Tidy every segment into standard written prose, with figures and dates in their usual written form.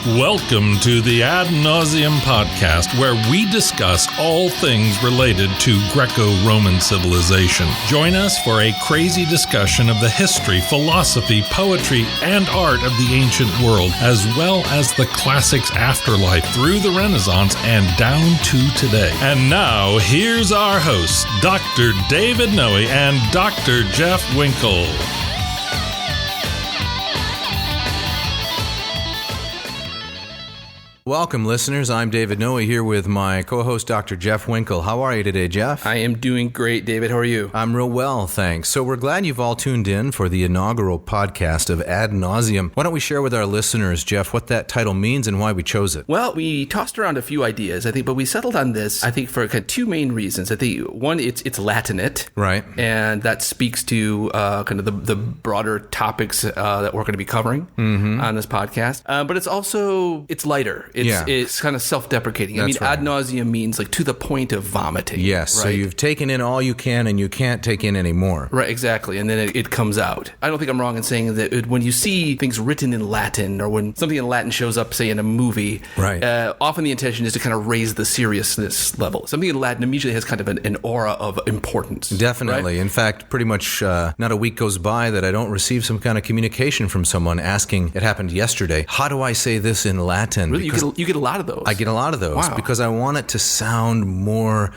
Welcome to the Ad Navseam podcast, where we discuss all things related to Greco-Roman civilization. Join us for a crazy discussion of the history, philosophy, poetry, and art of the ancient world, as well as the classics afterlife through the Renaissance and down to today. And now, here's our hosts, Dr. David Noe and Dr. Jeff Winkle. Welcome, listeners. I'm David Noe here with my co-host, Dr. Jeff Winkle. How are you today, Jeff? I am doing great, David. How are you? I'm real well, thanks. So we're glad you've all tuned in for the inaugural podcast of Ad Navseam. Why don't we share with our listeners, Jeff, what that title means and why we chose it? Well, we tossed around a few ideas, I think, but we settled on this, I think, for kind of two main reasons. I think, one, it's Latinate. Right. And that speaks to kind of the broader topics that we're going to be covering on this podcast. But it's also, it's lighter. It's kind of self-deprecating. That's right. Ad nauseum means like to the point of vomiting. Yes, right? So you've taken in all you can and you can't take in any more. Right, exactly. And then it comes out. I don't think I'm wrong in saying that when you see things written in Latin or when something in Latin shows up, say, in a movie, right. Often the intention is to kind of raise the seriousness level. Something in Latin immediately has kind of an aura of importance. Definitely. Right? In fact, pretty much not a week goes by that I don't receive some kind of communication from someone asking, it happened yesterday, how do I say this in Latin? Really? You get a lot of those? I get a lot of those. Wow. Because I want it to sound more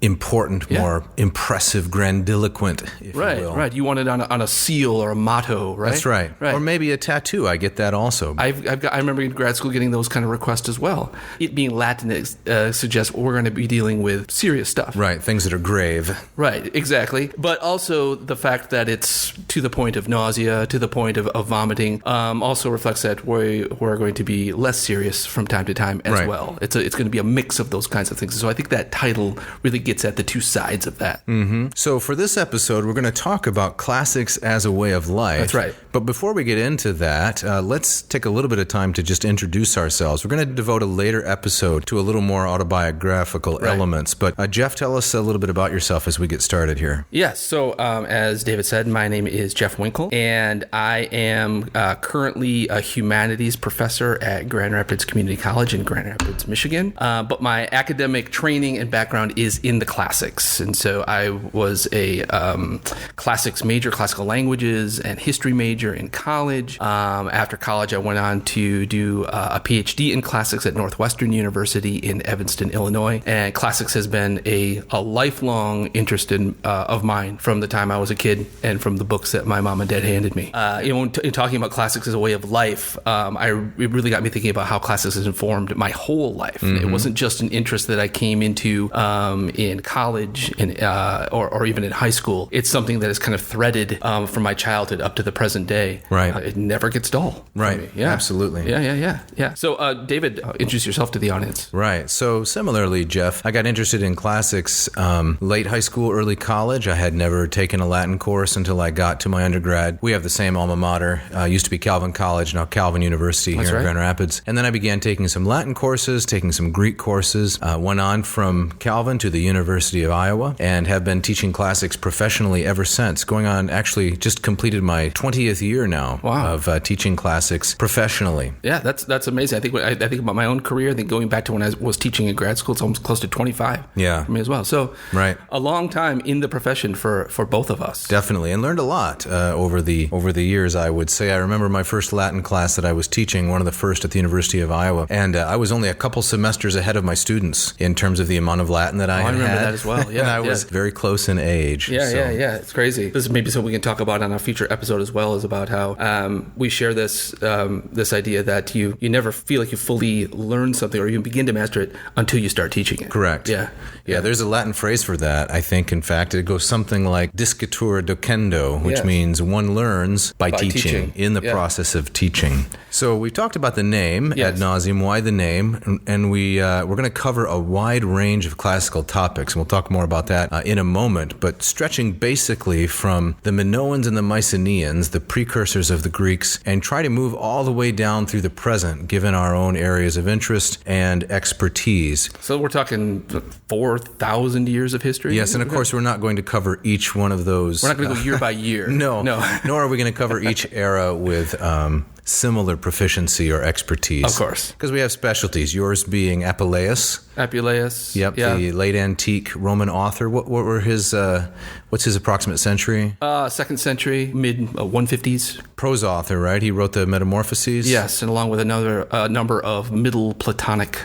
important, more impressive, grandiloquent, if you will. Right. You want it on a seal or a motto, right? That's right. Or maybe a tattoo. I get that also. I remember in grad school getting those kind of requests as well. It being Latin suggests we're going to be dealing with serious stuff. Right. Things that are grave. Right. Exactly. But also the fact that it's to the point of nausea, to the point of vomiting, also reflects that we're going to be less serious from time to time as well. It's going to be a mix of those kinds of things. So I think that title really gets at the two sides of that. Mm-hmm. So for this episode, we're going to talk about classics as a way of life. That's right. But before we get into that, let's take a little bit of time to just introduce ourselves. We're going to devote a later episode to a little more autobiographical elements. But Jeff, tell us a little bit about yourself as we get started here. Yes. So as David said, my name is Jeff Winkle, and I am currently a humanities professor at Grand Rapids Community College in Grand Rapids, Michigan. But my academic training and background is in the classics. And so I was a classics major, classical languages and history major in college. After college, I went on to do a PhD in classics at Northwestern University in Evanston, Illinois. And classics has been a lifelong interest of mine from the time I was a kid and from the books that my mom and dad handed me. In talking about classics as a way of life, it really got me thinking about how classics has informed my whole life. Mm-hmm. It wasn't just an interest that I came into in college or even in high school. It's something that is kind of threaded from my childhood up to the present day. Right. It never gets dull. Right. Yeah. Absolutely. Yeah. So, David, introduce yourself to the audience. Right. So similarly, Jeff, I got interested in classics late high school, early college. I had never taken a Latin course until I got to my undergrad. We have the same alma mater. Used to be Calvin College, now Calvin University here in Grand Rapids. And then I began taking some Latin courses, taking some Greek courses, went on from Calvin to the University of Iowa, and have been teaching classics professionally ever since. Going on, actually, just completed my 20th year now of teaching classics professionally. Yeah, that's amazing. I think about my own career. I think going back to when I was teaching in grad school, it's almost close to 25 for me as well. So a long time in the profession for both of us. Definitely, and learned a lot over the years, I would say. I remember my first Latin class that I was teaching, one of the first at the University of Iowa, and I was only a couple semesters ahead of my students in terms of the amount of Latin that I had. I remember that as well. Yeah, and I was very close in age. Yeah. It's crazy. This is maybe something we can talk about on a future episode as well, is about how we share this idea that you never feel like you fully learn something or you begin to master it until you start teaching it. Correct. Yeah. There's a Latin phrase for that. I think, in fact, it goes something like discitur docendo, which means one learns by teaching, in the process of teaching. So we talked about the name, Ad Navseam, why the name, and we're going to cover a wide range of classical topics, and we'll talk more about that in a moment, but stretching basically from the Minoans and the Mycenaeans, the precursors of the Greeks, and try to move all the way down through the present, given our own areas of interest and expertise. So we're talking 4,000 years of history? Yes, and of course we're not going to cover each one of those. We're not going to go year by year. No. Nor are we going to cover each era with similar proficiency or expertise. Of course. Because we have specialties, yours being Apuleius. Yep, yeah. The late antique Roman author. What were his, what's his approximate century? 2nd century, mid 150s. Prose author, right? He wrote the Metamorphoses? Yes, and along with another number of Middle Platonic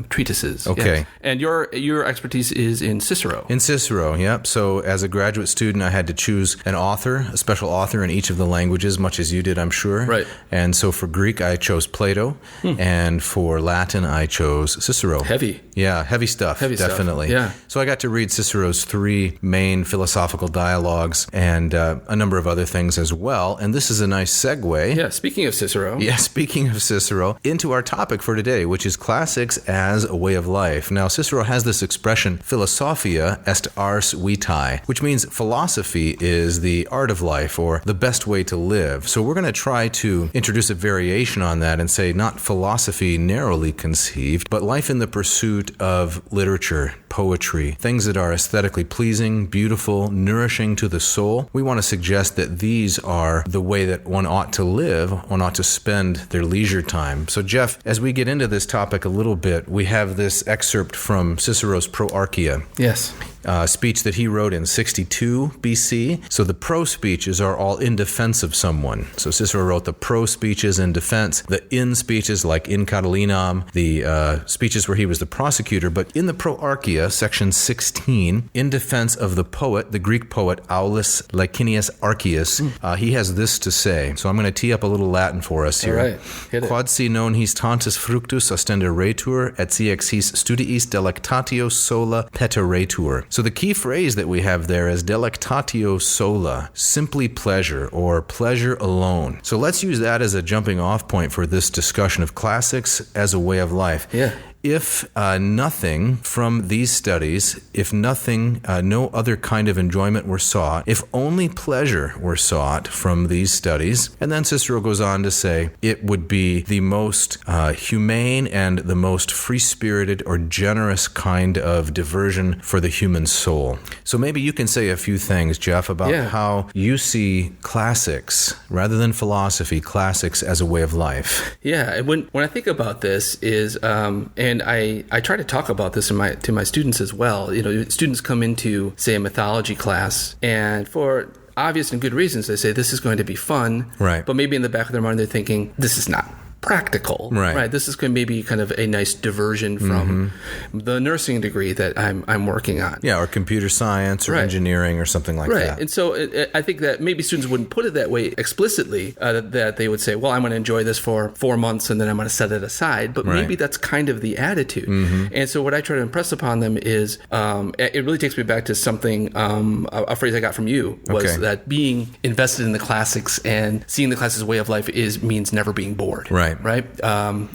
treatises. Okay. Yes. And your expertise is in Cicero. In Cicero, yep. So as a graduate student, I had to choose an author, a special author in each of the languages, much as you did, I'm sure. Right. And so for Greek, I chose Plato. And for Latin, I chose Cicero. Heavy. Yeah, heavy stuff, definitely. Yeah. So I got to read Cicero's 3 main philosophical dialogues and a number of other things as well. And this is a nice segue. Yeah, speaking of Cicero. Yeah, speaking of Cicero, into our topic for today, which is classics as a way of life. Now, Cicero has this expression, philosophia est ars vitae, which means philosophy is the art of life or the best way to live. So we're going to try to introduce a variation on that and say not philosophy narrowly conceived, but life in the pursuit of literature, poetry, things that are aesthetically pleasing, beautiful, nourishing to the soul. We want to suggest that these are the way that one ought to live, one ought to spend their leisure time. So Jeff, as we get into this topic a little bit, we have this excerpt from Cicero's Proarchia. Yes. Speech that he wrote in 62 BC. So the pro speeches are all in defense of someone. So Cicero wrote the pro speeches in defense, the in speeches like in Catilinam, the speeches where he was the prosecutor. But in the Proarchia, section 16, in defense of the poet, the Greek poet Aulus Licinius Archius, he has this to say. So I'm going to tee up a little Latin for us here. All right. Hit it. Quod si non his tantus fructus ostenderetur, et si ex his studiis delectatio sola peteretur. So the key phrase that we have there is delectatio sola, simply pleasure or pleasure alone. So let's use that as a jumping off point for this discussion of classics as a way of life. Yeah. If nothing from these studies, if nothing, no other kind of enjoyment were sought, if only pleasure were sought from these studies, and then Cicero goes on to say it would be the most humane and the most free-spirited or generous kind of diversion for the human soul. So maybe you can say a few things, Jeff, about how you see classics, rather than philosophy, classics as a way of life. Yeah, and when I think about this is, and I try to talk about this to my students as well. You know, students come into, say, a mythology class, and for obvious and good reasons, they say this is going to be fun. Right. But maybe in the back of their mind, they're thinking, this is not practical. Right. This is going to maybe kind of a nice diversion from the nursing degree that I'm working on. Yeah, or computer science or engineering or something like that. Right. And so I think that maybe students wouldn't put it that way explicitly, that they would say, well, I'm going to enjoy this for 4 months and then I'm going to set it aside. But maybe that's kind of the attitude. And so what I try to impress upon them is, it really takes me back to something, a phrase I got from you, was that being invested in the classics and seeing the classics as a way of life means never being bored. Right.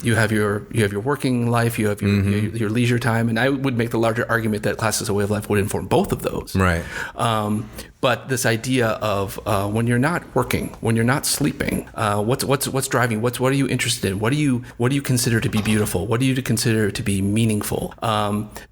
You have your working life, you have your leisure time, and I would make the larger argument that class as a way of life would inform both of those. Right. But this idea of when you're not working, when you're not sleeping, what's driving? What are you interested in? What do you consider to be beautiful? What do you consider to be meaningful?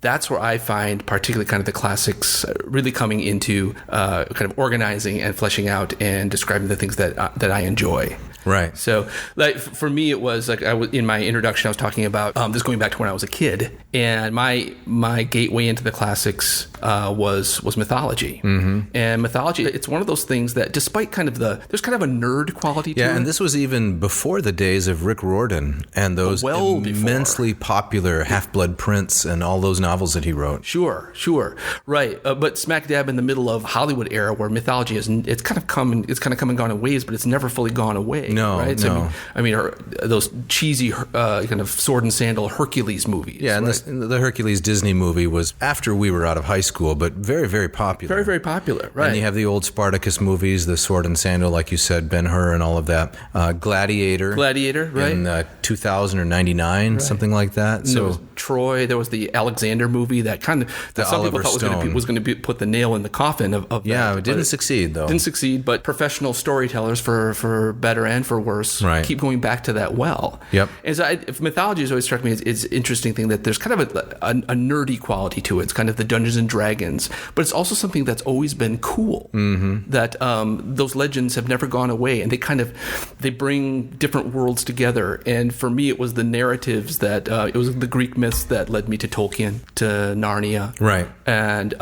That's where I find particularly kind of the classics really coming into kind of organizing and fleshing out and describing the things that I enjoy. Right. So, like for me, it was like in my introduction, I was talking about this going back to when I was a kid, and my gateway into the classics was mythology. And mythology, it's one of those things that, despite there's kind of a nerd quality to it. Yeah, and this was even before the days of Rick Riordan and those immensely popular Half-Blood Prince and all those novels that he wrote. Sure, right. But smack dab in the middle of Hollywood era, where mythology it's kind of come and gone in waves, but it's never fully gone away. No, right? So, I mean, those cheesy kind of sword and sandal Hercules movies. Yeah, and right? the Hercules Disney movie was after we were out of high school, but very, very popular. Very, very popular, right. And you have the old Spartacus movies, the sword and sandal, like you said, Ben-Hur and all of that. Gladiator, right. In 2000 or 99, something like that. So Troy. There was the Alexander movie that some people thought was going to put the nail in the coffin of that. Yeah, it didn't succeed, though. Didn't succeed, but professional storytellers, for better and for worse, keep going back to that well. Yep. And so mythology has always struck me as an interesting thing, that there's kind of a nerdy quality to it. It's kind of the Dungeons and Dragons, but it's also something that's always been cool. Mm-hmm. That those legends have never gone away, and they bring different worlds together. And for me, it was the narratives that it was the Greek myths that led me to Tolkien, to Narnia, right? And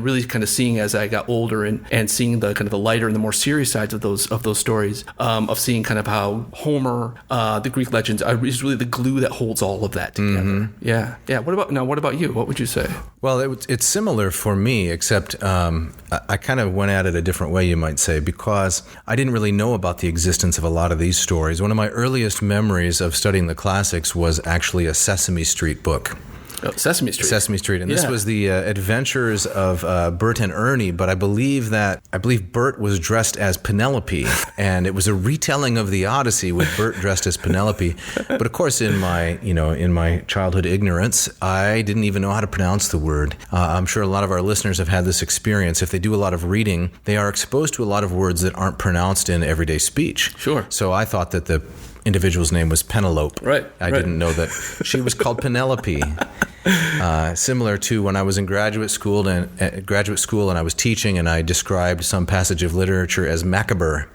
really kind of seeing as I got older and seeing the kind of the lighter and the more serious sides of those stories, of seeing kind of how Homer, the Greek legends, is really the glue that holds all of that together. Mm-hmm. Yeah. What about you? What would you say? Well, it's similar for me, except I kind of went at it a different way, you might say, because I didn't really know about the existence of a lot of these stories. One of my earliest memories of studying the classics was actually a Sesame Street book. Oh, Sesame Street. And this was the adventures of Bert and Ernie, but I believe Bert was dressed as Penelope, and it was a retelling of the Odyssey with Bert dressed as Penelope. But of course, in my childhood ignorance, I didn't even know how to pronounce the word. I'm sure a lot of our listeners have had this experience. If they do a lot of reading, they are exposed to a lot of words that aren't pronounced in everyday speech. Sure. So I thought that the individual's name was Penelope. Right. I didn't know that she was called Penelope. Similar to when I was in graduate school and I was teaching, and I described some passage of literature as macabre,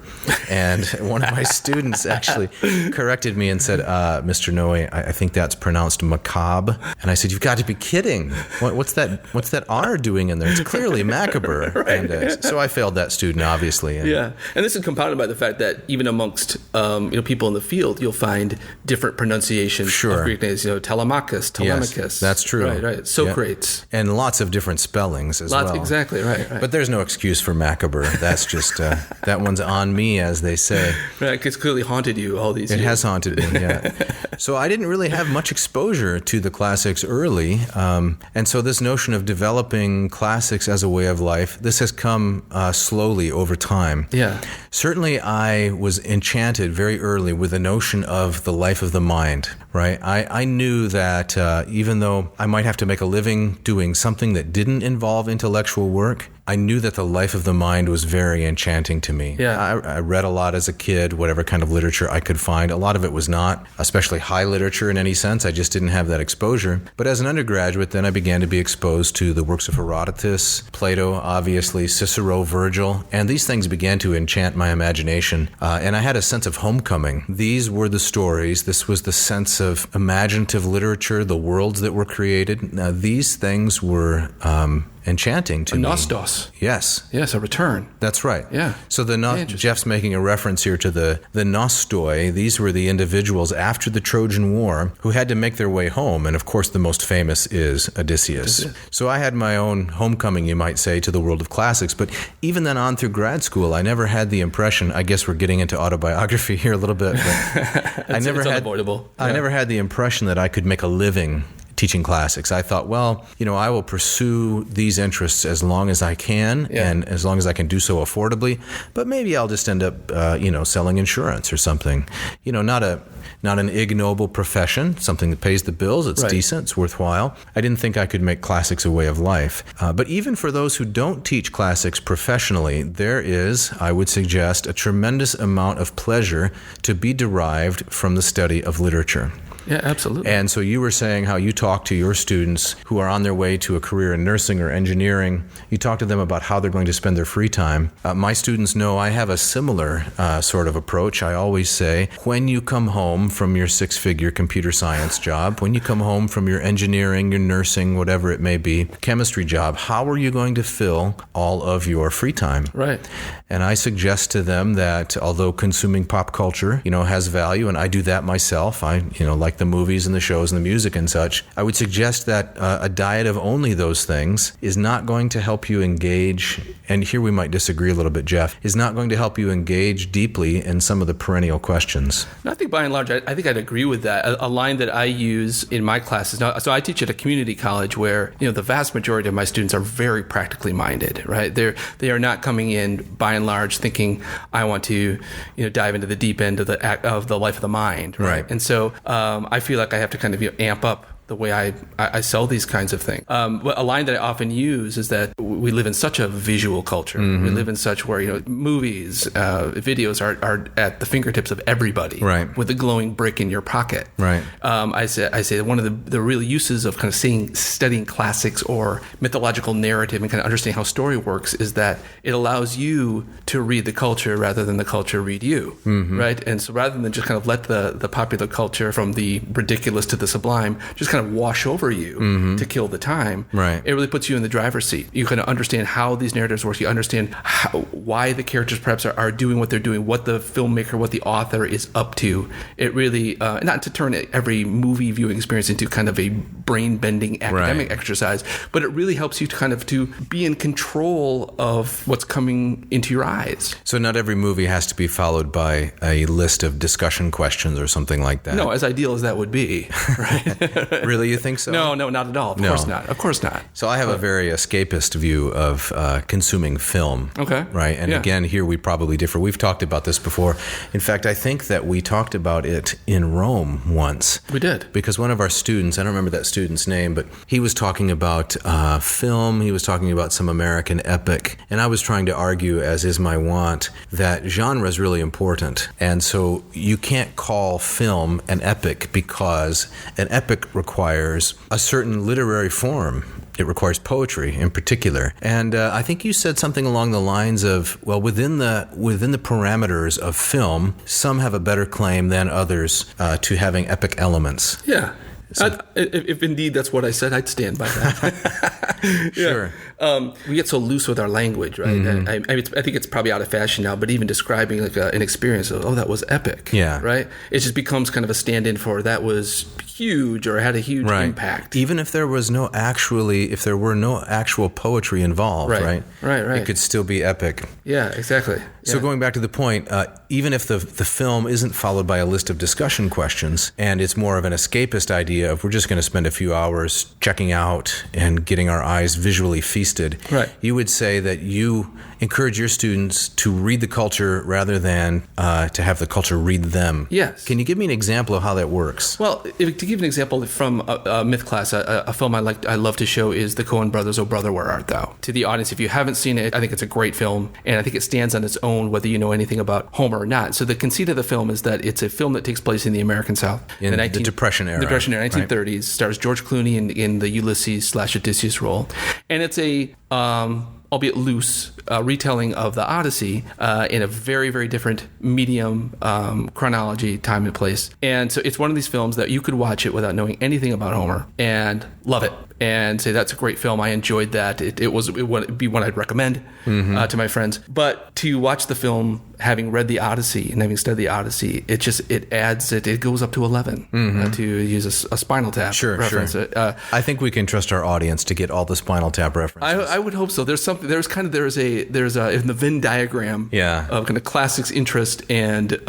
and one of my students actually corrected me and said, "Mr. Noe, I think that's pronounced macabre." And I said, "You've got to be kidding! What's that R doing in there? It's clearly macabre." Right. And so I failed that student, obviously. And this is compounded by the fact that even amongst people in the field, you'll find different pronunciations of Greek names. Telemachus, Telemachus. Yes, that's true. Right. Socrates. Yeah. And lots of different spellings as well. Exactly, right. But there's no excuse for macabre. That's just, that one's on me, as they say. Right, it's clearly haunted you all these years. It has haunted me, yeah. So I didn't really have much exposure to the classics early. And so this notion of developing classics as a way of life, this has come slowly over time. Yeah. Certainly I was enchanted very early with the notion of the life of the mind, right? I knew that even though I might have to make a living doing something that didn't involve intellectual work, I knew that the life of the mind was very enchanting to me. Yeah. I read a lot as a kid, whatever kind of literature I could find. A lot of it was not, especially high literature in any sense. I just didn't have that exposure. But as an undergraduate, then I began to be exposed to the works of Herodotus, Plato, obviously, Cicero, Virgil, and these things began to enchant my imagination. And I had a sense of homecoming. These were the stories. This was the sense of imaginative literature, the worlds that were created. Now, these things were enchanting to me. Nostos. Yes, a return. That's right. Yeah. So Jeff's making a reference here to the Nostoi. These were the individuals after the Trojan War who had to make their way home, and of course the most famous is Odysseus. So I had my own homecoming, you might say, to the world of classics. But even then on through grad school, I never had the impression, I guess we're getting into autobiography here a little bit, but it's unavoidable. I never had the impression that I could make a living teaching classics. I thought, well, I will pursue these interests as long as I can, and as long as I can do so affordably, but maybe I'll just end up, selling insurance or something. Not an ignoble profession, something that pays the bills, it's decent, it's worthwhile. I didn't think I could make classics a way of life. But even for those who don't teach classics professionally, there is, I would suggest, a tremendous amount of pleasure to be derived from the study of literature. Yeah, absolutely. And so you were saying how you talk to your students who are on their way to a career in nursing or engineering. You talk to them about how they're going to spend their free time. My students know I have a similar sort of approach. I always say, when you come home from your six-figure computer science job, when you come home from your engineering, your nursing, whatever it may be, chemistry job, how are you going to fill all of your free time? Right. And I suggest to them that although consuming pop culture, has value, and I do that myself, I, like the movies and the shows and the music and such, I would suggest that a diet of only those things is not going to help you engage, and here we might disagree a little bit, Jeff, is not going to help you engage deeply in some of the perennial questions. I think by and large, I think I'd agree with that. A line that I use in my classes, now, so I teach at a community college where, the vast majority of my students are very practically minded, right? They are not coming in by and large thinking, I want to, dive into the deep end of the life of the mind, right? And so I feel like I have to kind of amp up the way I sell these kinds of things. A line that I often use is that we live in such a visual culture. We live in such where movies, videos are at the fingertips of everybody, right, with a glowing brick in your pocket. Right. I say one of the real uses of kind of studying classics or mythological narrative and kind of understanding how story works is that it allows you to read the culture rather than the culture read you, right? And so rather than just kind of let the popular culture from the ridiculous to the sublime just kind of wash over you to kill the time, right, it really puts you in the driver's seat. You kind of understand how these narratives work. You understand why the characters perhaps are doing what they're doing, what the filmmaker, what the author is up to. It really, not to turn every movie viewing experience into kind of a brain-bending academic exercise, but it really helps you to be in control of what's coming into your eyes. So not every movie has to be followed by a list of discussion questions or something like that. No, as ideal as that would be, right? Really, you think so? No, not at all. Of course not. So I have a very escapist view of consuming film. Okay. Right? And again, here we probably differ. We've talked about this before. In fact, I think that we talked about it in Rome once. We did. Because one of our students, I don't remember that student's name, but he was talking about film. He was talking about some American epic. And I was trying to argue, as is my wont, that genre is really important. And so you can't call film an epic because an epic requires a certain literary form. It requires poetry in particular. And I think you said something along the lines of, well, within the parameters of film, some have a better claim than others to having epic elements. Yeah. So, if indeed that's what I said, I'd stand by that. Sure. We get so loose with our language, right? I think it's probably out of fashion now, but even describing like an experience of, that was epic, right? It just becomes kind of a stand-in for that was huge or had a huge impact. Even if there were no actual poetry involved, right? Right. It could still be epic. Yeah, exactly. So going back to the point, even if the film isn't followed by a list of discussion questions, and it's more of an escapist idea of we're just going to spend a few hours checking out and getting our eyes visually feasted, you would say that you encourage your students to read the culture rather than to have the culture read them. Yes. Can you give me an example of how that works? Well, to give an example from a myth class, a film I love to show is the Coen Brothers, Oh Brother, Where Art Thou? To the audience, if you haven't seen it, I think it's a great film, and I think it stands on its own whether you know anything about Homer or not. So the conceit of the film is that it's a film that takes place in the American South. In the Depression era. The Depression era, 1930s. Stars George Clooney in the Ulysses/Odysseus role. And it's a albeit loose, retelling of the Odyssey in a very, very different medium, chronology, time and place. And so it's one of these films that you could watch it without knowing anything about Homer and love it and say, that's a great film. I enjoyed that. It would be one I'd recommend to my friends. But to watch the film having read the Odyssey and having studied the Odyssey, it goes up to 11 to use a Spinal Tap reference. Sure. I think we can trust our audience to get all the Spinal Tap references. I would hope so. There's in the Venn diagram of kind of classics interest and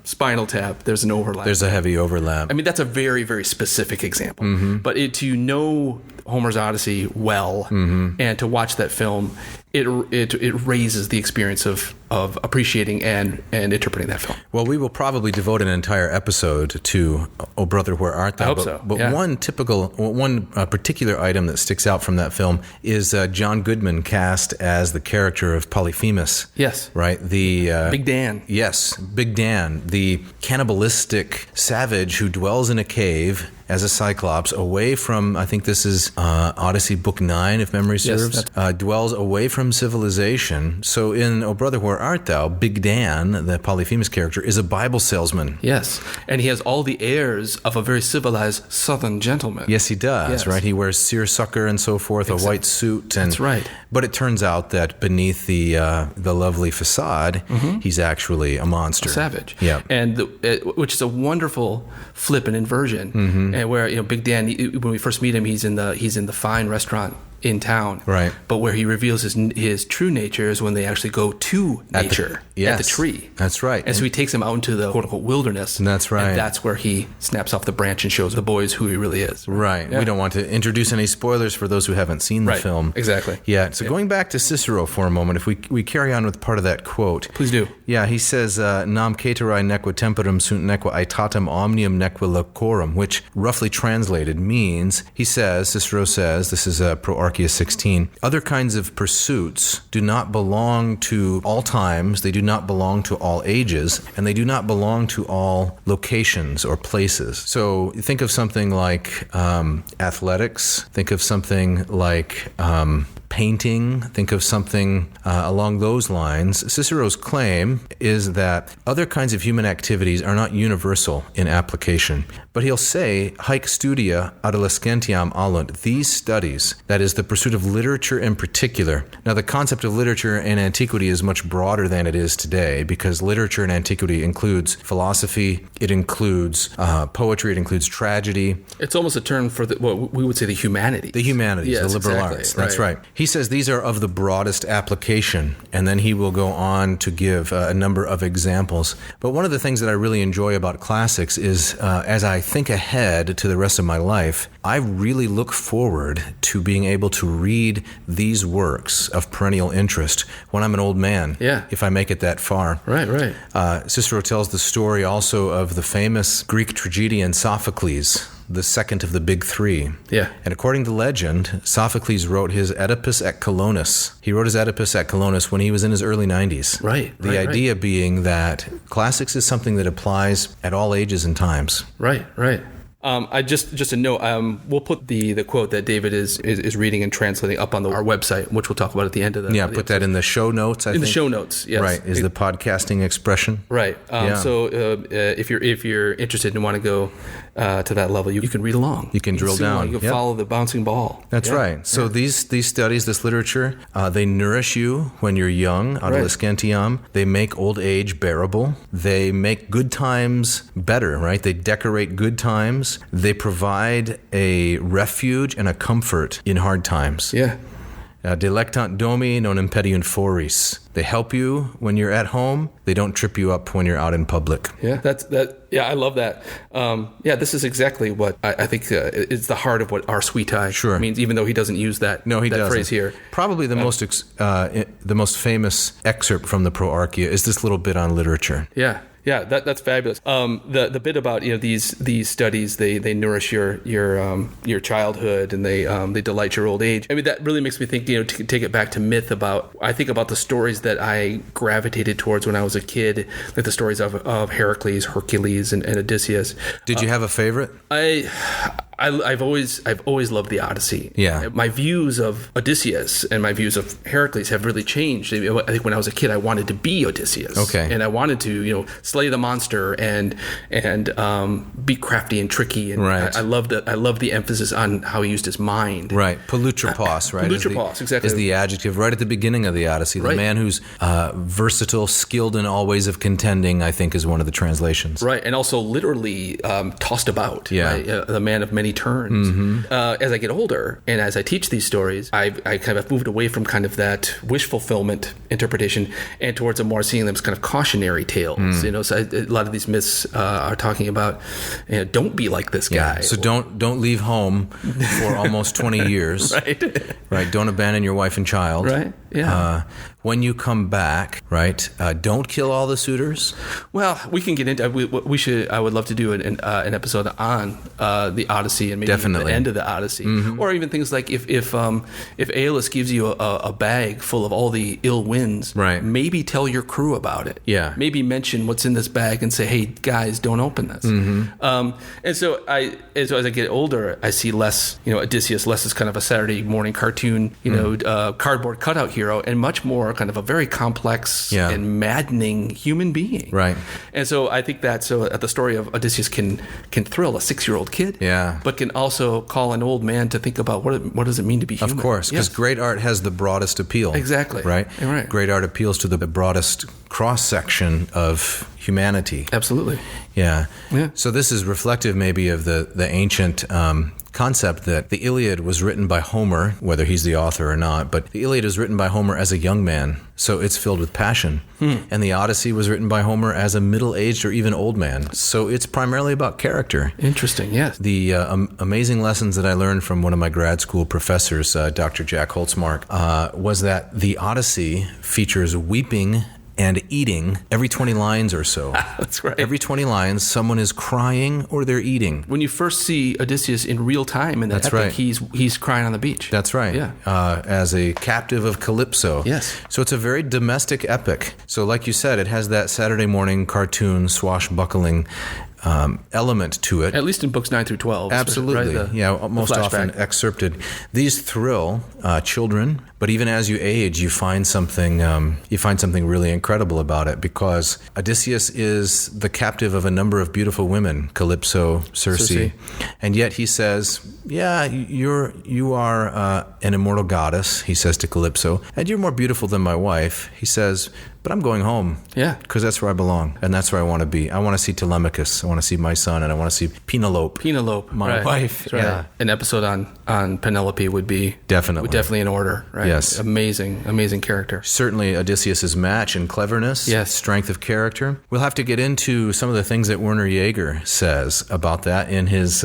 Spinal Tap, there's an overlap. There's a heavy overlap. I mean, that's a very, very specific example. But to know Homer's Odyssey well and to watch that film, it raises the experience of appreciating and interpreting that film. Well, we will probably devote an entire episode to Oh Brother, Where Art Thou? I hope so. But one particular item that sticks out from that film is John Goodman cast as the character of Polyphemus. Yes. Right? The Big Dan. Yes, Big Dan, the cannibalistic savage who dwells in a cave as a cyclops, away from, I think this is Odyssey Book 9, if memory serves, dwells away from civilization. So in Oh Brother, Where Art Thou? Big Dan, the Polyphemus character, is a Bible salesman. Yes, and he has all the airs of a very civilized Southern gentleman. Yes, he does, right? He wears seersucker and so forth, a white suit. And, that's right. But it turns out that beneath the lovely facade, he's actually a monster. A savage. Yeah. And which is a wonderful flip and inversion. And where Big Dan, when we first meet him, he's in the fine restaurant in town. Right. But where he reveals his true nature is when they actually go to nature at the tree. That's right. And so he takes them out into the quote-unquote wilderness. And that's right. And that's where he snaps off the branch and shows the boys who he really is. Right. Yeah. We don't want to introduce any spoilers for those who haven't seen the film. Exactly. Yeah. So going back to Cicero for a moment, if we carry on with part of that quote. Please do. Yeah, he says, nam caeterae neque temperum sunt neque aetatem omnium neque locorum, which roughly translated means, Cicero says, this is Pro Arceus 16, other kinds of pursuits do not belong to all times, they do not belong to all ages, and they do not belong to all locations or places. So think of something like athletics, think of something like painting, think of something along those lines. Cicero's claim is that other kinds of human activities are not universal in application. But he'll say, haec studia adolescentiam allunt, these studies, that is the pursuit of literature in particular. Now the concept of literature in antiquity is much broader than it is today, because literature in antiquity includes philosophy, it includes poetry, it includes tragedy. It's almost a term for what we would say the humanities. The humanities, yes, the liberal exactly. arts. That's right. He says these are of the broadest application, and then he will go on to give a number of examples. But one of the things that I really enjoy about classics is, as I think ahead to the rest of my life, I really look forward to being able to read these works of perennial interest when I'm an old man, if I make it that far. Right. Cicero tells the story also of the famous Greek tragedian Sophocles, the second of the big three. Yeah. And according to legend, Sophocles wrote his Oedipus at Colonus. He wrote his Oedipus at Colonus when he was in his early 90s. Right. The idea being that classics is something that applies at all ages and times. Right. I just a note. We'll put the quote that David is reading and translating up on our website, which we'll talk about at the end of the put episode. that in the show notes. I think the show notes. Yes. Right. Is the podcasting expression. Right. So if you're interested and want to go to that level, you can read along. You can drill down. You can follow the bouncing ball. That's right. So these studies, this literature, they nourish you when you're young, adolescentiam. They make old age bearable. They make good times better, right? They decorate good times. They provide a refuge and a comfort in hard times. Yeah. Delectant domi non impediunt foris. They help you when you're at home. They don't trip you up when you're out in public. Yeah, I love that. This is exactly what I think is the heart of what Ars Vitae means, even though he doesn't use that phrase here. Probably the most famous excerpt from the Pro Archea is this little bit on literature. Yeah, that's fabulous. The bit about these studies, they nourish your childhood and they delight your old age. I mean, that really makes me think. To take it back to myth, I think about the stories that I gravitated towards when I was a kid, like the stories of Heracles, Hercules, and Odysseus. Did you have a favorite? I've always loved the Odyssey. Yeah. My views of Odysseus and my views of Heracles have really changed. I think when I was a kid, I wanted to be Odysseus. Okay. And I wanted to, slay the monster and be crafty and tricky. And right. I love the emphasis on how he used his mind. Right. Polytropos, right? Polytropos, exactly. Is the adjective right at the beginning of the Odyssey. The man who's versatile, skilled in all ways of contending, I think is one of the translations. Right. And also literally tossed about. Yeah. Right? The man of many turns. Mm-hmm. As I get older and as I teach these stories, I kind of moved away from kind of that wish fulfillment interpretation and towards a more seeing them as kind of cautionary tales. So a lot of these myths are talking about, don't be like this guy. So don't leave home for almost 20 years. Right. Don't abandon your wife and child. Right. Yeah. When you come back, right? Don't kill all the suitors. Well, we can get into. We should. I would love to do an episode on the Odyssey and maybe the end of the Odyssey, or even things like if Aeolus gives you a bag full of all the ill winds, right? Maybe tell your crew about it. Yeah. Maybe mention what's in this bag and say, hey guys, don't open this. And so as I get older, I see less, Odysseus less as kind of a Saturday morning cartoon, cardboard cutout hero, and much more kind of a very complex and maddening human being. Right. And so I think that the story of Odysseus can thrill a 6-year-old kid. Yeah. But can also call an old man to think about what does it mean to be human. Of course, because great art has the broadest appeal. Exactly. Right? Right. Great art appeals to the broadest cross-section of humanity. Absolutely. Yeah. So this is reflective maybe of the ancient concept that the Iliad was written by Homer, whether he's the author or not, but the Iliad is written by Homer as a young man, so it's filled with passion. And the Odyssey was written by Homer as a middle-aged or even old man, so it's primarily about character. Interesting, yes. The amazing lessons that I learned from one of my grad school professors, Dr. Jack Holtzmark, was that the Odyssey features weeping and eating every 20 lines or so. That's right. Every 20 lines, someone is crying or they're eating. When you first see Odysseus in real time in that epic, he's crying on the beach. That's right. Yeah. As a captive of Calypso. Yes. So it's a very domestic epic. So like you said, it has that Saturday morning cartoon swashbuckling element to it. At least in books 9 through 12. Absolutely. Right? Most often excerpted. These thrill children, but even as you age, you find something really incredible about it, because Odysseus is the captive of a number of beautiful women, Calypso, Circe. And yet he says, yeah, you are an immortal goddess, he says to Calypso, and you're more beautiful than my wife. He says, but I'm going home. Yeah. Because that's where I belong, and that's where I want to be. I want to see Telemachus, I want to see my son, and I want to see Penelope, my wife. Right. Yeah. An episode on Penelope would be definitely in order, right? Yes. Amazing character. Certainly Odysseus' match in cleverness, strength of character. We'll have to get into some of the things that Werner Jaeger says about that in his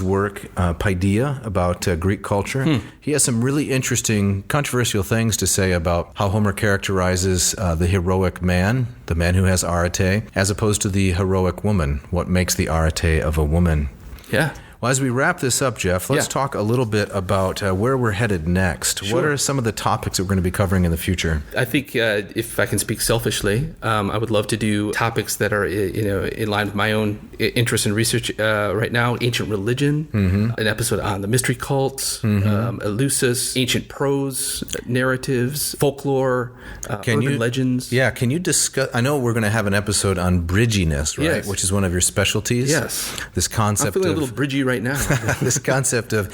work, Paideia, about Greek culture. He has some really interesting, controversial things to say about how Homer characterizes the heroic man, the man who has arete, as opposed to the heroic woman. What makes the arete of a woman? Yeah. Well, as we wrap this up, Jeff, let's talk a little bit about where we're headed next. Sure. What are some of the topics that we're going to be covering in the future? I think if I can speak selfishly, I would love to do topics that are in line with my own interest in research right now. Ancient religion, an episode on the mystery cults, Eleusis, ancient prose, narratives, folklore, urban legends. Yeah, can you discuss? I know we're going to have an episode on bridginess, right? Yes. Which is one of your specialties. Yes. This concept I'm feeling a little bridgy right now. This concept of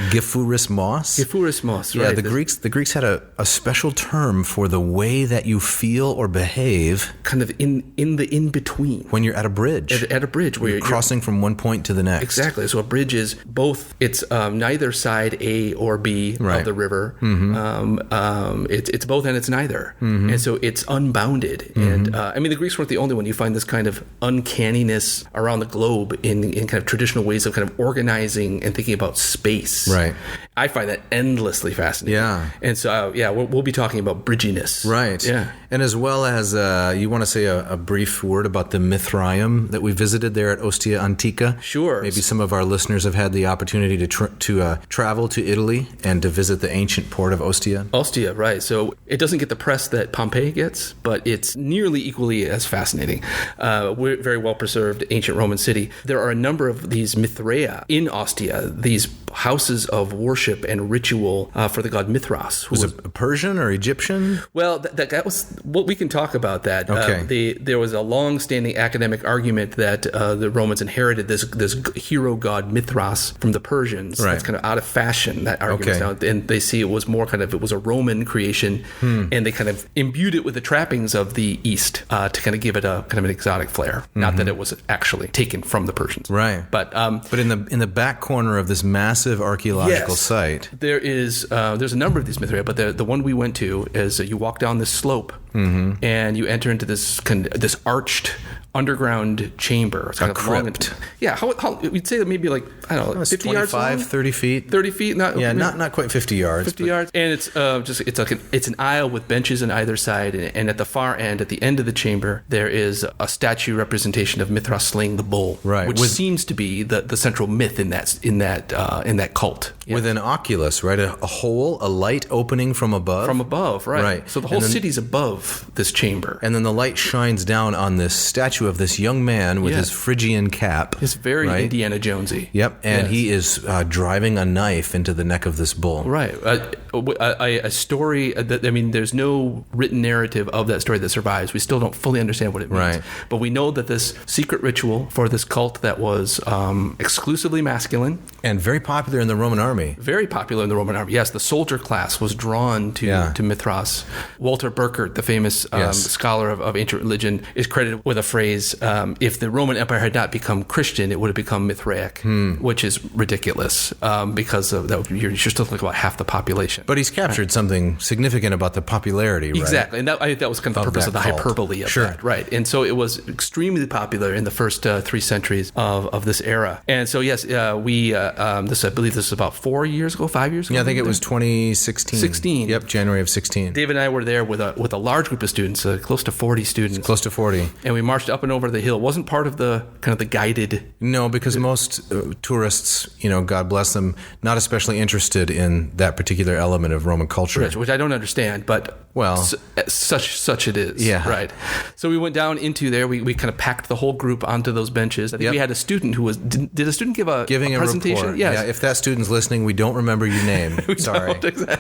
Gefurismos. Gefurismos, right. Yeah, the Greeks had a special term for the way that you feel or behave. Kind of in the in-between. When you're at a bridge. At a bridge. Where you're crossing from one point to the next. Exactly. So a bridge is both, it's neither side A or B of the river. It's both and it's neither. And so it's unbounded. And the Greeks weren't the only one. You find this kind of uncanniness around the globe in kind of traditional ways of kind of organizing and thinking about space. Right. I find that endlessly fascinating. Yeah. And so, we'll be talking about bridginess. Right. Yeah. And as well as, you want to say a brief word about the Mithraeum that we visited there at Ostia Antica? Sure. Maybe some of our listeners have had the opportunity to travel to Italy and to visit the ancient port of Ostia. Ostia, right. So it doesn't get the press that Pompeii gets, but it's nearly equally as fascinating. We're very well-preserved ancient Roman city. There are a number of these Mithraea in Ostia, these houses of worship and ritual for the god Mithras. Was it Persian or Egyptian? Well, that was what we can talk about that. Okay. There was a long-standing academic argument that the Romans inherited this hero god Mithras from the Persians. Right. That's kind of out of fashion, that argument now. And they see it was more it was a Roman creation, and they kind of imbued it with the trappings of the East to kind of give it a kind of an exotic flair. Not that it was actually taken from the Persians. Right. But in the back corner of this massive archaeological site, there's a number of these Mithraea, but the one we went to is you walk down this slope and you enter into this arched underground chamber. It's kind a crypt. How you'd say that maybe like, I don't know, 50 yards long? 30 feet. 30 feet? Not quite 50 yards. 50 yards. And it's an aisle with benches on either side, and at the far end, at the end of the chamber, there is a statue representation of Mithras slaying the bull, right, which seems to be the central myth in that cult. Yeah. With an oculus, right? A hole, a light opening from above? From above, right. So the whole city's above this chamber. And then the light shines down on this statue of this young man with his Phrygian cap. It's very Indiana Jonesy. Yep, and he is driving a knife into the neck of this bull. Right. A story that, there's no written narrative of that story that survives. We still don't fully understand what it means. Right. But we know that this secret ritual for this cult that was exclusively masculine And very popular in the Roman army. Very popular in the Roman army. Yes, the soldier class was drawn to Mithras. Walter Burkert, the famous scholar of ancient religion, is credited with a phrase, if the Roman Empire had not become Christian, it would have become Mithraic, which is ridiculous because of that. You're still talking about half the population. But he's captured something significant about the popularity, right? Exactly. And I think that was kind of the purpose of the hyperbole of that. Right. And so it was extremely popular in the first 3 centuries of this era. And so, yes, we, I believe this was about 4 years ago, 5 years ago. Yeah, I think it was 2016. Yep, January of 16. David and I were there with a large group of students, close to 40 students. Close to 40. And we marched up and over the hill. It wasn't part of the kind of the guided. No, because most tourists, God bless them, not especially interested in that particular element of Roman culture. Which I don't understand, but such it is. Yeah. Right. So we went down into there. We kind of packed the whole group onto those benches. I think we had a student who was. Did a student give a presentation? Report. Yes. Yeah. If that student's listening, we don't remember your name. Sorry. Exactly.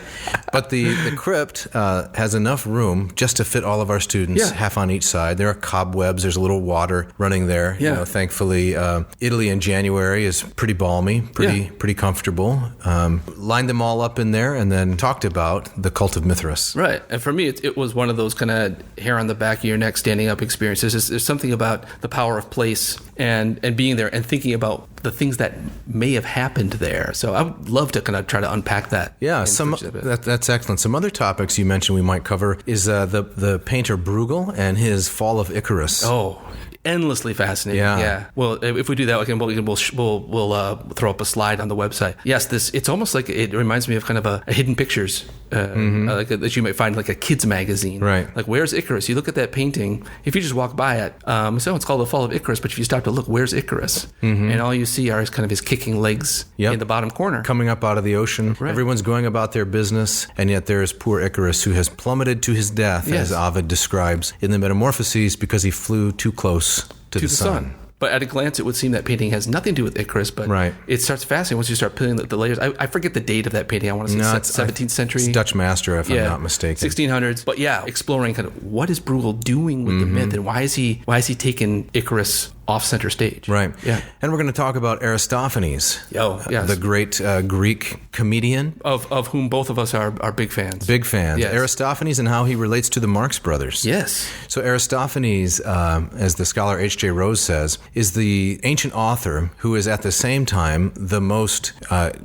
But the crypt has enough room just to fit all of our students, half on each side. There are cobwebs. There's a little water running there. Yeah. Thankfully, Italy in January is pretty balmy, pretty comfortable. Lined them all up in there and then talked about the cult of Mithras. Right. And for me, it was one of those kind of hair on the back of your neck, standing up experiences. There's something about the power of place and being there and thinking about the things that may have happened there. So I would love to kind of try to unpack that. Yeah, that's excellent. Some other topics you mentioned we might cover is the painter Bruegel and his Fall of Icarus. Oh, endlessly fascinating. Yeah. Well, if we do that, we'll throw up a slide on the website. Yes, it's almost like it reminds me of kind of a hidden pictures, like that you might find like a kid's magazine. Right. Like, where's Icarus? You look at that painting. If you just walk by it, so it's called the Fall of Icarus. But if you stop to look, where's Icarus? And all you see are kind of his kicking legs in the bottom corner, coming up out of the ocean. Right. Everyone's going about their business, and yet there is poor Icarus who has plummeted to his death, as Ovid describes in the Metamorphoses, because he flew too close to the sun. But at a glance, it would seem that painting has nothing to do with Icarus, but it starts fascinating once you start peeling the layers. I forget the date of that painting. I want to say 17th century. It's Dutch master, if I'm not mistaken. 1600s. But exploring kind of what is Bruegel doing with the myth, and why is he taking Icarus off center stage? Right. Yeah. And we're going to talk about Aristophanes. The great Greek comedian. Of whom both of us are big fans. Big fans. Yes. Aristophanes and how he relates to the Marx Brothers. Yes. So Aristophanes, as the scholar H.J. Rose says, is the ancient author who is at the same time the most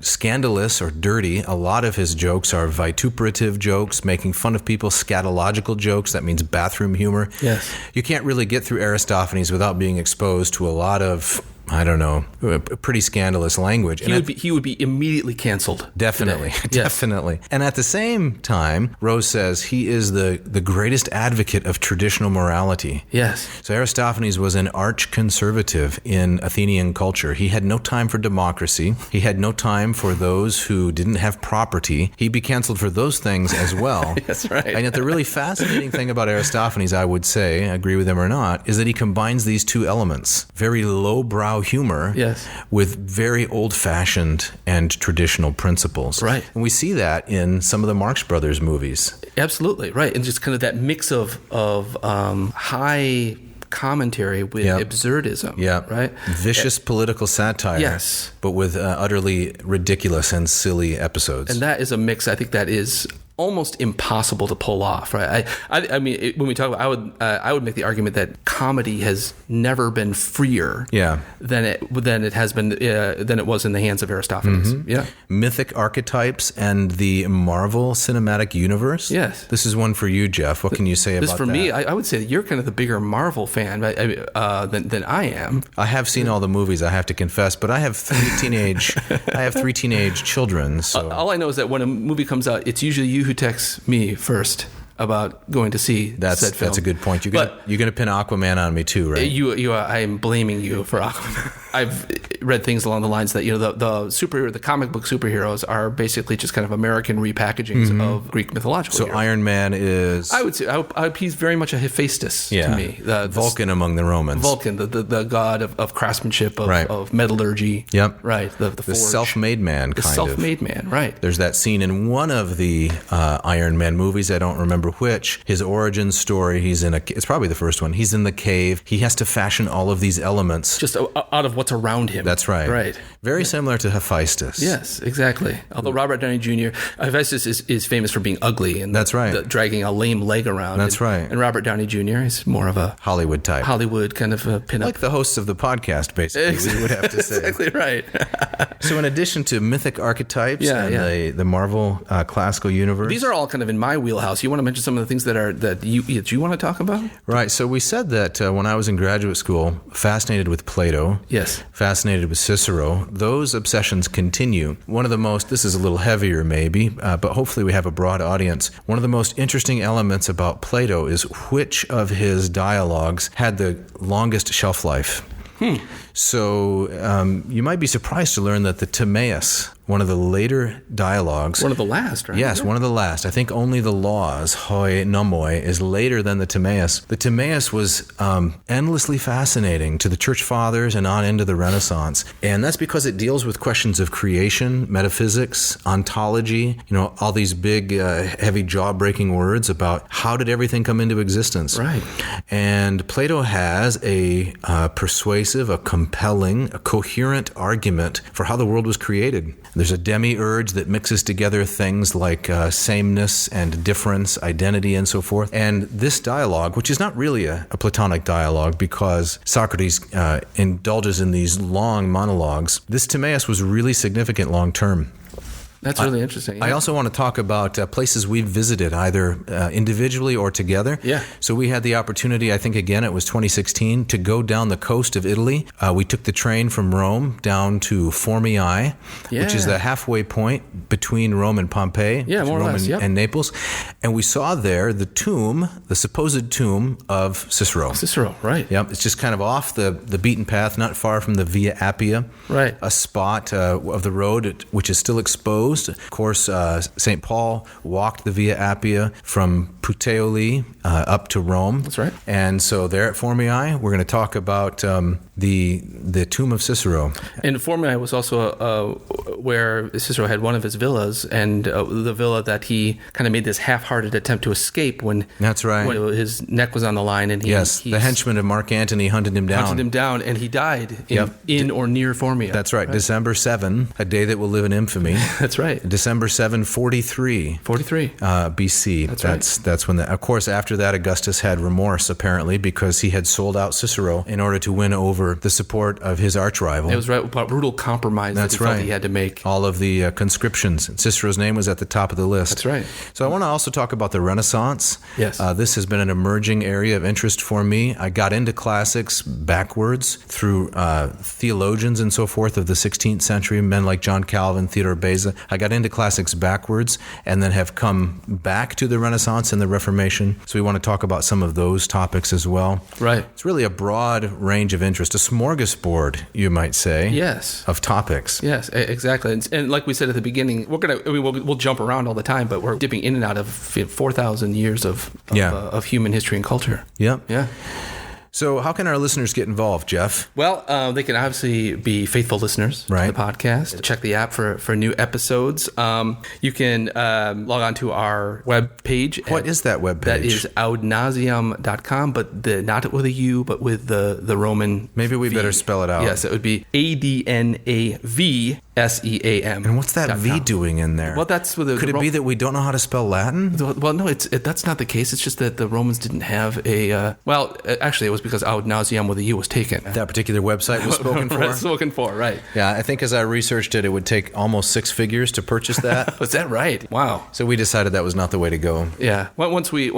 scandalous or dirty. A lot of his jokes are vituperative jokes, making fun of people, scatological jokes. That means bathroom humor. Yes. You can't really get through Aristophanes without being exposed to a lot of, I don't know, pretty scandalous language. He would be immediately canceled. Definitely. Definitely. And at the same time, Rose says he is the greatest advocate of traditional morality. Yes. So Aristophanes was an arch conservative in Athenian culture. He had no time for democracy. He had no time for those who didn't have property. He'd be canceled for those things as well. That's right. And yet the really fascinating thing about Aristophanes, I would say, agree with him or not, is that he combines these two elements. Very lowbrow humor with very old-fashioned and traditional principles. Right. And we see that in some of the Marx Brothers movies. Absolutely, right. And just kind of that mix of high commentary with absurdism. Yeah. Right? Vicious political satire. Yes. But with utterly ridiculous and silly episodes. And that is a mix, I think, that is almost impossible to pull off, right? I mean, when we talk about, I would make the argument that comedy has never been freer than it has been than it was in the hands of Aristophanes. Yeah, mythic archetypes and the Marvel Cinematic Universe. Yes, this is one for you, Jeff. What can you say about that? This for me, I would say that you're kind of the bigger Marvel fan than I am. I have seen all the movies, I have to confess, but I have three teenage children. So all I know is that when a movie comes out, it's usually you who texts me first about going to see said film. That's a good point. You're going to pin Aquaman on me too, right? I'm blaming you for Aquaman. I've read things along the lines that the comic book superheroes are basically just kind of American repackagings of Greek mythological. So heroes. Iron Man is, I would say, he's very much a Hephaestus to me. Vulcan among the Romans. Vulcan, the god of craftsmanship, of metallurgy. Yep. Right. The forge. Self-made man. The self-made man. Right. There's that scene in one of the Iron Man movies. I don't remember which. His origin story. It's probably the first one. He's in the cave. He has to fashion all of these elements just out of what's around him. That's right. Right. Very similar to Hephaestus. Yes, exactly. Although Robert Downey Jr., Hephaestus is famous for being ugly and That's right. Dragging a lame leg around. That's right. And Robert Downey Jr. is more of a Hollywood type. Hollywood kind of a pinup. Like the hosts of the podcast, basically, we would have to say. Exactly right. So in addition to mythic archetypes and the Marvel classical universe. These are all kind of in my wheelhouse. You want to mention some of the things that you want to talk about? Right. So we said that when I was in graduate school, fascinated with Plato. Yes. Fascinated with Cicero. Those obsessions continue. One of the most, this is a little heavier maybe, but hopefully we have a broad audience. One of the most interesting elements about Plato is which of his dialogues had the longest shelf life. So you might be surprised to learn that the Timaeus, one of the later dialogues. One of the last, right? Yes, one of the last. I think only the Laws, hoi nomoi, is later than the Timaeus. The Timaeus was endlessly fascinating to the Church Fathers and on into the Renaissance. And that's because it deals with questions of creation, metaphysics, ontology, all these big, heavy jaw-breaking words about how did everything come into existence. Right. And Plato has a persuasive, a compelling, a coherent argument for how the world was created. There's a demiurge that mixes together things like sameness and difference, identity, and so forth. And this dialogue, which is not really a Platonic dialogue because Socrates indulges in these long monologues, this Timaeus was really significant long term. That's really interesting. Yeah. I also want to talk about places we've visited, either individually or together. Yeah. So we had the opportunity, I think, again, it was 2016, to go down the coast of Italy. We took the train from Rome down to Formiae, which is the halfway point between Rome and Pompeii, more or less, and Naples. And we saw there the tomb, the supposed tomb of Cicero. Cicero, right. Yep. It's just kind of off the beaten path, not far from the Via Appia. Right. A spot of the road which is still exposed. Of course, St. Paul walked the Via Appia from Puteoli up to Rome. That's right. And so there at Formiae, we're going to talk about the tomb of Cicero. And Formiae was also where Cicero had one of his villas, and the villa that he kind of made this half-hearted attempt to escape when. That's right. When his neck was on the line, and the henchman of Mark Antony hunted him down. And he died in or near Formia. That's right. December 7, a day that will live in infamy. That's right. December 7, 43. BC. That's when, of course, after that, Augustus had remorse, apparently, because he had sold out Cicero in order to win over the support of his arch-rival. It was right about brutal compromise that he felt he had to make. All of the conscriptions. Cicero's name was at the top of the list. That's right. So I want to also talk about the Renaissance. Yes. This has been an emerging area of interest for me. I got into classics backwards through theologians and so forth of the 16th century, men like John Calvin, Theodore Beza. I got into classics backwards and then have come back to the Renaissance and the Reformation. So we want to talk about some of those topics as well. Right. It's really a broad range of interest, a smorgasbord, you might say. Yes. Of topics. Yes, exactly. And like we said at the beginning, we'll jump around all the time, but we're dipping in and out of 4,000 years of human history and culture. Yep. Yeah. So how can our listeners get involved, Jeff? Well, they can obviously be faithful listeners to the podcast. Check the app for new episodes. You can log on to our webpage. What is that webpage? That is adnauseam.com, but not with a U, but with the Roman Maybe we better spell it out. Yes, it would be ADNAVSEAM. And what's that V doing in there? Well, that's with Could it be that we don't know how to spell Latin? Well, no, that's not the case. It's just that the Romans didn't have a. Actually, it was because Ad Navseam with a U was taken. That particular website was spoken for? Spoken for, right. Yeah, I think as I researched it, it would take almost 6 figures to purchase that. Was that right? Wow. So we decided that was not the way to go. Yeah. Well, once we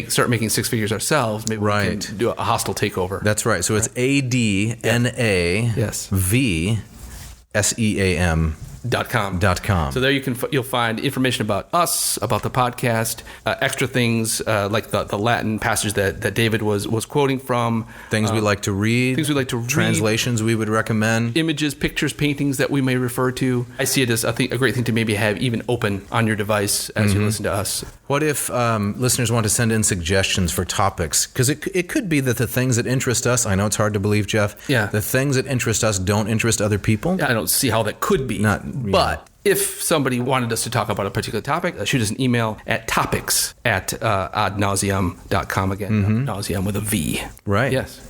start making 6 figures ourselves, maybe we can do a hostile takeover. That's right. So it's ADNAVSEAM.com. So there you'll find information about us, about the podcast, extra things like the Latin passage that David was quoting from. Things we like to read. Translations we would recommend. Images, pictures, paintings that we may refer to. I see it as a great thing to maybe have even open on your device as you listen to us. What if listeners want to send in suggestions for topics? Because it could be that the things that interest us, I know it's hard to believe, Jeff. Yeah. The things that interest us don't interest other people. I don't see how that could be. But if somebody wanted us to talk about a particular topic, shoot us an email at topics@adnauseam.com. Again, Ad Navseam with a V. Right. Yes.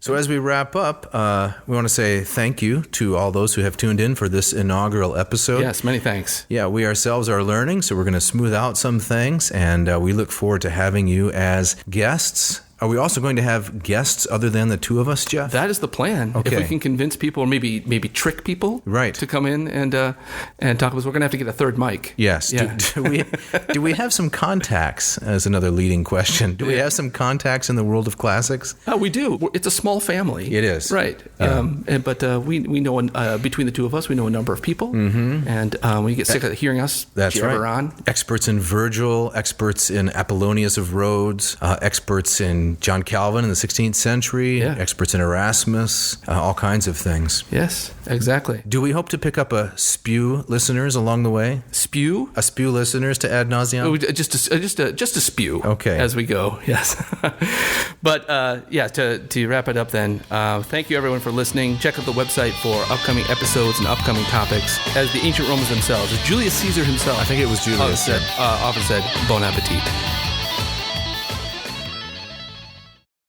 So as we wrap up, we want to say thank you to all those who have tuned in for this inaugural episode. Yes, many thanks. Yeah, we ourselves are learning, so we're going to smooth out some things, and we look forward to having you as guests. Are we also going to have guests other than the two of us, Jeff? That is the plan. Okay. If we can convince people, or maybe trick people, right, to come in and talk with us, we're going to have to get a third mic. Yes. Yeah. Do we have some contacts? As another leading question, do we have some contacts in the world of classics? We do. It's a small family. It is, right. Yeah. But we know between the two of us, we know a number of people, and when you get sick of hearing us, that's right. on. Experts in Virgil, experts in Apollonius of Rhodes, experts in John Calvin in the 16th century, experts in Erasmus, all kinds of things. Yes, exactly. Do we hope to pick up a spew listeners along the way? Spew? A spew listeners to Ad Navseam? Just a spew. Okay. As we go, yes. But to wrap it up then, thank you everyone for listening. Check out the website for upcoming episodes and upcoming topics. As the ancient Romans themselves, as Julius Caesar himself, I think it was Julius, often said, bon appetit.